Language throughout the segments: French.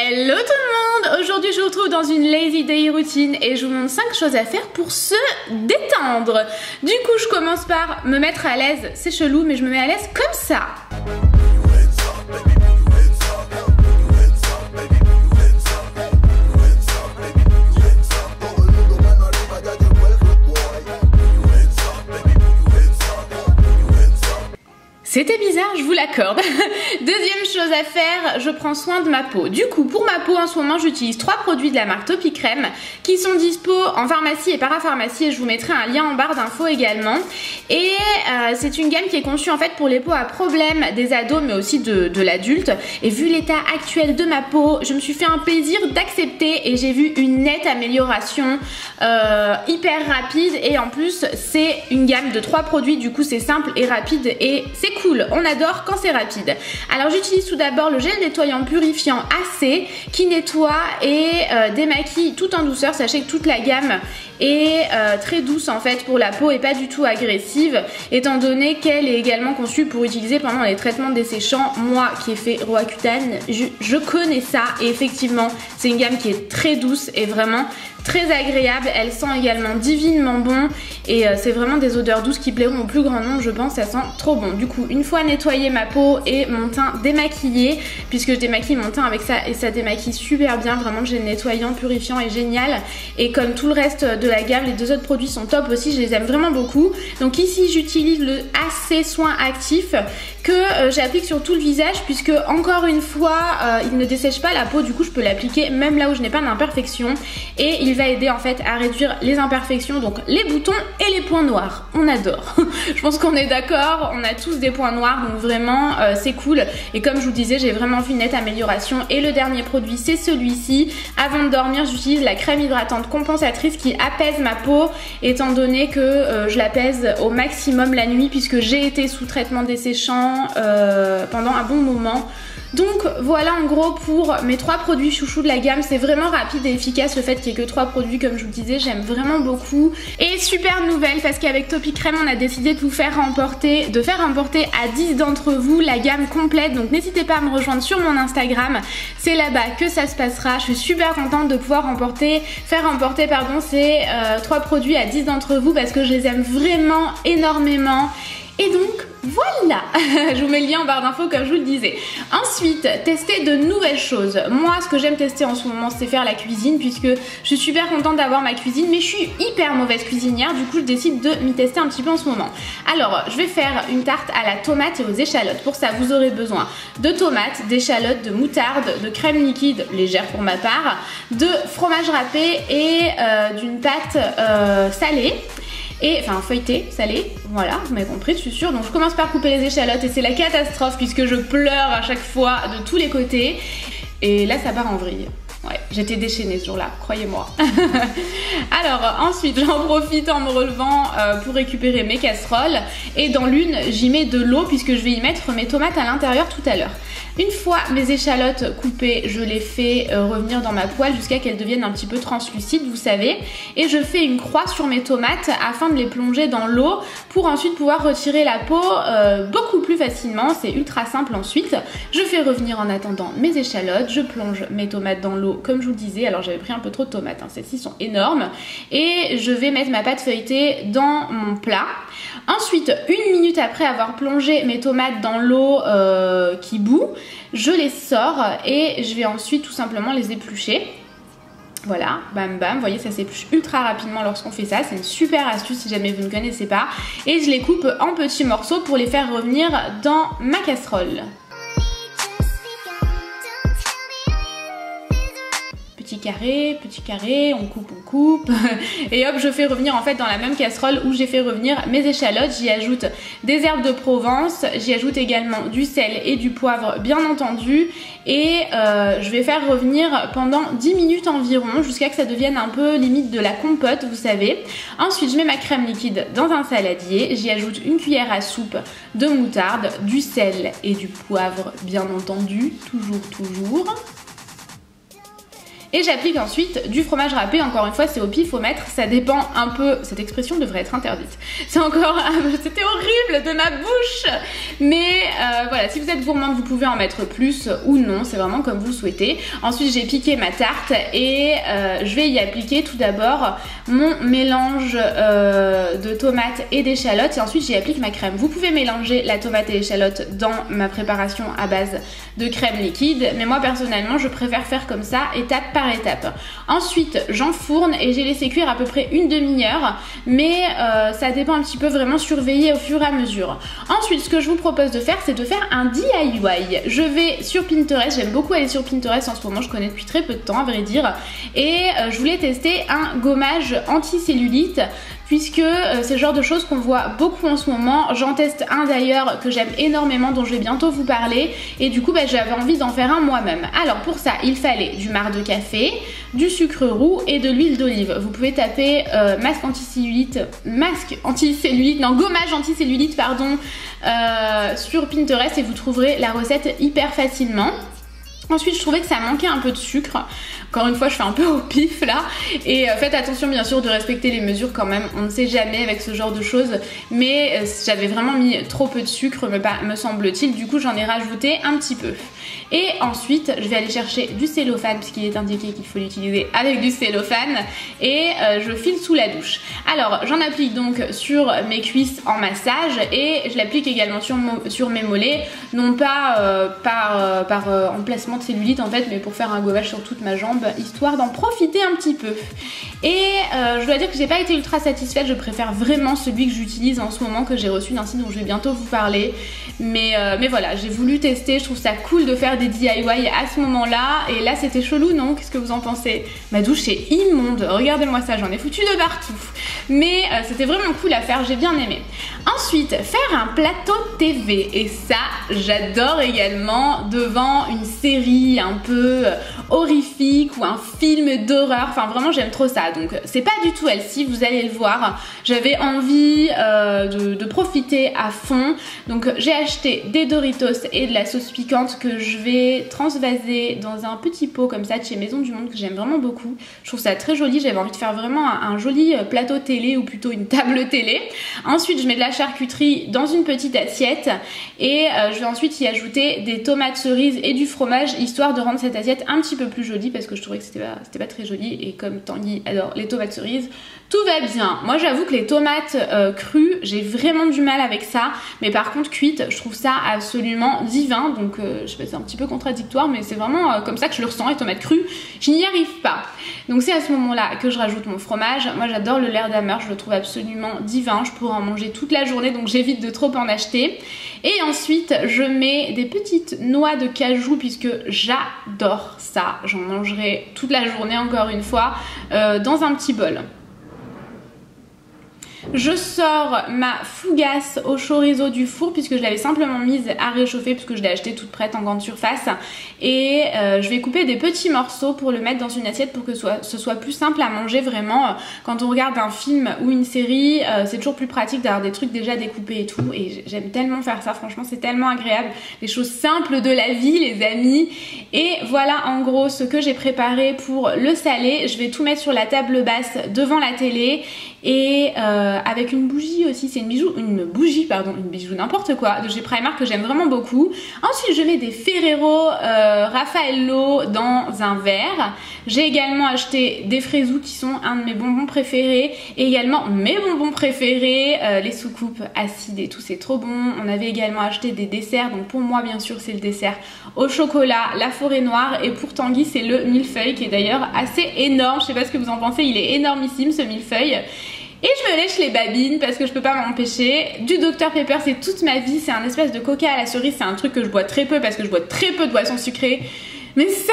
Hello tout le monde! Aujourd'hui je vous retrouve dans une lazy day routine et je vous montre 5 choses à faire pour se détendre. Du coup je commence par me mettre à l'aise, c'est chelou mais je me mets à l'aise comme ça. C'était bizarre, je vous l'accorde. Deuxième chose à faire, je prends soin de ma peau. Du coup, pour ma peau, en ce moment, j'utilise 3 produits de la marque Topicrème qui sont dispo en pharmacie et parapharmacie et je vous mettrai un lien en barre d'infos également. Et c'est une gamme qui est conçue en fait pour les peaux à problème des ados mais aussi de l'adulte. Et vu l'état actuel de ma peau, je me suis fait un plaisir d'accepter et j'ai vu une nette amélioration hyper rapide. Et en plus, c'est une gamme de 3 produits, du coup c'est simple et rapide et c'est cool, on adore quand c'est rapide. Alors j'utilise tout d'abord le gel nettoyant purifiant AC qui nettoie et démaquille tout en douceur. Sachez que toute la gamme est très douce en fait pour la peau et pas du tout agressive étant donné qu'elle est également conçue pour utiliser pendant les traitements desséchants. Moi qui ai fait Roaccutane, je connais ça et effectivement c'est une gamme qui est très douce et vraiment très agréable. Elle sent également divinement bon et c'est vraiment des odeurs douces qui plairont au plus grand nombre, je pense. Ça sent trop bon. Du coup, une fois nettoyé ma peau et mon teint démaquillé, puisque je démaquille mon teint avec ça et ça démaquille super bien, vraiment le gel nettoyant purifiant est génial et comme tout le reste de la gamme, les 2 autres produits sont top aussi, je les aime vraiment beaucoup. Donc ici j'utilise le AC soin actif que j'applique sur tout le visage puisque encore une fois il ne dessèche pas la peau, du coup je peux l'appliquer même là où je n'ai pas d'imperfection et il va aider en fait à réduire les imperfections, donc les boutons et les points noirs. On adore. Je pense qu'on est d'accord, on a tous des points noirs donc vraiment c'est cool et comme je vous disais j'ai vraiment vu une nette amélioration. Et le dernier produit c'est celui-ci. Avant de dormir j'utilise la crème hydratante compensatrice qui apaise ma peau étant donné que je l'apaise au maximum la nuit puisque j'ai été sous traitement desséchant pendant un bon moment. Donc voilà en gros pour mes 3 produits chouchous de la gamme. C'est vraiment rapide et efficace le fait qu'il n'y ait que 3 produits comme je vous disais, j'aime vraiment beaucoup. Et super nouvelle parce qu'avec Topicrème on a décidé de vous faire remporter, à 10 d'entre vous la gamme complète. Donc n'hésitez pas à me rejoindre sur mon Instagram, c'est là-bas que ça se passera. Je suis super contente de pouvoir faire remporter ces 3 produits à 10 d'entre vous parce que je les aime vraiment énormément. Et donc voilà, je vous mets le lien en barre d'infos comme je vous le disais. Ensuite, tester de nouvelles choses. Moi, ce que j'aime tester en ce moment, c'est faire la cuisine puisque je suis super contente d'avoir ma cuisine, mais je suis hyper mauvaise cuisinière, du coup je décide de m'y tester un petit peu en ce moment. Alors, je vais faire une tarte à la tomate et aux échalotes. Pour ça, vous aurez besoin de tomates, d'échalotes, de moutarde, de crème liquide, légère pour ma part, de fromage râpé et d'une pâte salée. Et enfin feuilleté, salé, voilà, vous m'avez compris, je suis sûre. Donc je commence par couper les échalotes et c'est la catastrophe puisque je pleure à chaque fois de tous les côtés. Et là ça part en vrille. Ouais, j'étais déchaînée ce jour-là, croyez-moi. Alors ensuite j'en profite en me relevant pour récupérer mes casseroles. Et dans l'une j'y mets de l'eau puisque je vais y mettre mes tomates à l'intérieur tout à l'heure. Une fois mes échalotes coupées, je les fais revenir dans ma poêle jusqu'à qu'elles deviennent un petit peu translucides, vous savez. Et je fais une croix sur mes tomates afin de les plonger dans l'eau pour ensuite pouvoir retirer la peau beaucoup plus facilement. C'est ultra simple ensuite. Je fais revenir en attendant mes échalotes, je plonge mes tomates dans l'eau comme je vous le disais. Alors j'avais pris un peu trop de tomates, hein. Celles-ci sont énormes. Et je vais mettre ma pâte feuilletée dans mon plat. Ensuite, 1 minute après avoir plongé mes tomates dans l'eau qui bout, je les sors et je vais ensuite tout simplement les éplucher. Voilà, bam bam, vous voyez ça s'épluche ultra rapidement lorsqu'on fait ça, c'est une super astuce si jamais vous ne connaissez pas. Et je les coupe en petits morceaux pour les faire revenir dans ma casserole. Petit carré, on coupe et hop je fais revenir en fait dans la même casserole où j'ai fait revenir mes échalotes. J'y ajoute des herbes de Provence, j'y ajoute également du sel et du poivre bien entendu et je vais faire revenir pendant 10 minutes environ jusqu'à que ça devienne un peu limite de la compote, vous savez. Ensuite je mets ma crème liquide dans un saladier, j'y ajoute une cuillère à soupe de moutarde, du sel et du poivre bien entendu, toujours. Et j'applique ensuite du fromage râpé. Encore une fois, c'est au pifomètre, ça dépend un peu. Cette expression devrait être interdite. C'est encore c'était horrible de ma bouche. Mais voilà, si vous êtes gourmande, vous pouvez en mettre plus ou non, c'est vraiment comme vous le souhaitez. Ensuite, j'ai piqué ma tarte et je vais y appliquer tout d'abord mon mélange de tomates et d'échalotes et ensuite j'y applique ma crème. Vous pouvez mélanger la tomate et l'échalote dans ma préparation à base de crème liquide, mais moi personnellement je préfère faire comme ça, étape par étape. Ensuite j'enfourne et j'ai laissé cuire à peu près une demi-heure, mais ça dépend un petit peu, vraiment surveiller au fur et à mesure. Ensuite ce que je vous propose de faire, c'est de faire un DIY. Je vais sur Pinterest, j'aime beaucoup aller sur Pinterest en ce moment, je connais depuis très peu de temps à vrai dire, et je voulais tester un gommage anti-cellulite puisque c'est le genre de choses qu'on voit beaucoup en ce moment. J'en teste un d'ailleurs que j'aime énormément, dont je vais bientôt vous parler, et du coup j'avais envie d'en faire un moi-même. Alors pour ça il fallait du marc de café, du sucre roux et de l'huile d'olive. Vous pouvez taper gommage anti-cellulite pardon, sur Pinterest et vous trouverez la recette hyper facilement. Ensuite je trouvais que ça manquait un peu de sucre. Encore une fois je fais un peu au pif là. Et faites attention bien sûr de respecter les mesures quand même. On ne sait jamais avec ce genre de choses. Mais j'avais vraiment mis trop peu de sucre me semble-t-il. Du coup j'en ai rajouté un petit peu. Et ensuite je vais aller chercher du cellophane puisqu'il est indiqué qu'il faut l'utiliser avec du cellophane. Et je file sous la douche. Alors j'en applique donc sur mes cuisses en massage. Et je l'applique également sur mes mollets. Non pas par emplacement de cellulite en fait, mais pour faire un gommage sur toute ma jambe, histoire d'en profiter un petit peu. Et je dois dire que j'ai pas été ultra satisfaite, je préfère vraiment celui que j'utilise en ce moment, que j'ai reçu d'un site dont je vais bientôt vous parler. Mais voilà, j'ai voulu tester, je trouve ça cool de faire des DIY à ce moment-là. Et là c'était chelou, non? Qu'est-ce que vous en pensez? Ma douche est immonde, regardez-moi ça, j'en ai foutu de partout. Mais c'était vraiment cool à faire, j'ai bien aimé. Ensuite, faire un plateau TV. Et ça, j'adore également devant une série un peu horrifique ou un film d'horreur. Enfin vraiment j'aime trop ça. Donc c'est pas du tout Elsie, vous allez le voir. J'avais envie de profiter à fond. Donc j'ai acheté des Doritos et de la sauce piquante que je vais transvaser dans un petit pot comme ça de chez Maison du Monde que j'aime vraiment beaucoup. Je trouve ça très joli. J'avais envie de faire vraiment un joli plateau télé ou plutôt une table télé. Ensuite je mets de la charcuterie dans une petite assiette et je vais ensuite y ajouter des tomates cerises et du fromage histoire de rendre cette assiette un petit peu plus jolie parce que je trouvais que c'était pas très joli et comme Tanguy adore les tomates cerises, tout va bien. Moi j'avoue que les tomates crues, j'ai vraiment du mal avec ça, mais par contre cuites, je trouve ça absolument divin. Donc je sais pas, c'est un petit peu contradictoire, mais c'est vraiment comme ça que je le ressens. Les tomates crues, je n'y arrive pas. Donc c'est à ce moment-là que je rajoute mon fromage. Moi j'adore le Lairdamer, je le trouve absolument divin. Je pourrais en manger toute la journée, donc j'évite de trop en acheter. Et ensuite je mets des petites noix de cajou puisque j'adore ça. J'en mangerai toute la journée encore une fois dans un petit bol. Je sors ma fougasse au chorizo du four puisque je l'avais simplement mise à réchauffer puisque je l'ai achetée toute prête en grande surface. Et je vais couper des petits morceaux pour le mettre dans une assiette pour que ce soit plus simple à manger vraiment. Quand on regarde un film ou une série, c'est toujours plus pratique d'avoir des trucs déjà découpés et tout. Et j'aime tellement faire ça, franchement c'est tellement agréable. Les choses simples de la vie les amis. Et voilà en gros ce que j'ai préparé pour le salé. Je vais tout mettre sur la table basse devant la télé. Et avec une bougie aussi, c'est une bijou n'importe quoi de chez Primark que j'aime vraiment beaucoup. Ensuite je mets des Ferrero Raffaello dans un verre. J'ai également acheté des fraisous qui sont un de mes bonbons préférés et également mes bonbons préférés, les soucoupes acides et tout, c'est trop bon. On avait également acheté des desserts, donc pour moi bien sûr c'est le dessert au chocolat, la forêt noire, et pour Tanguy c'est le millefeuille qui est d'ailleurs assez énorme. Je sais pas ce que vous en pensez, il est énormissime ce millefeuille. Et je me lèche les babines parce que je peux pas m'empêcher. Du Dr Pepper, c'est toute ma vie, c'est un espèce de coca à la cerise, c'est un truc que je bois très peu parce que je bois très peu de boissons sucrées. Mais ça,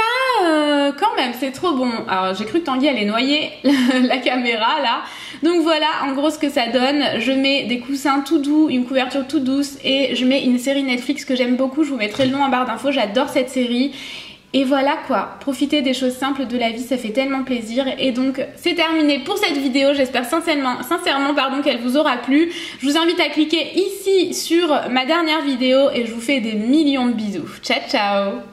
quand même, c'est trop bon. Alors j'ai cru que Tanguy allait noyer la caméra là. Donc voilà en gros ce que ça donne. Je mets des coussins tout doux, une couverture toute douce et je mets une série Netflix que j'aime beaucoup. Je vous mettrai le nom en barre d'infos, j'adore cette série. Et voilà quoi, profiter des choses simples de la vie, ça fait tellement plaisir. Et donc c'est terminé pour cette vidéo, j'espère sincèrement qu'elle vous aura plu. Je vous invite à cliquer ici sur ma dernière vidéo et je vous fais des millions de bisous. Ciao ciao.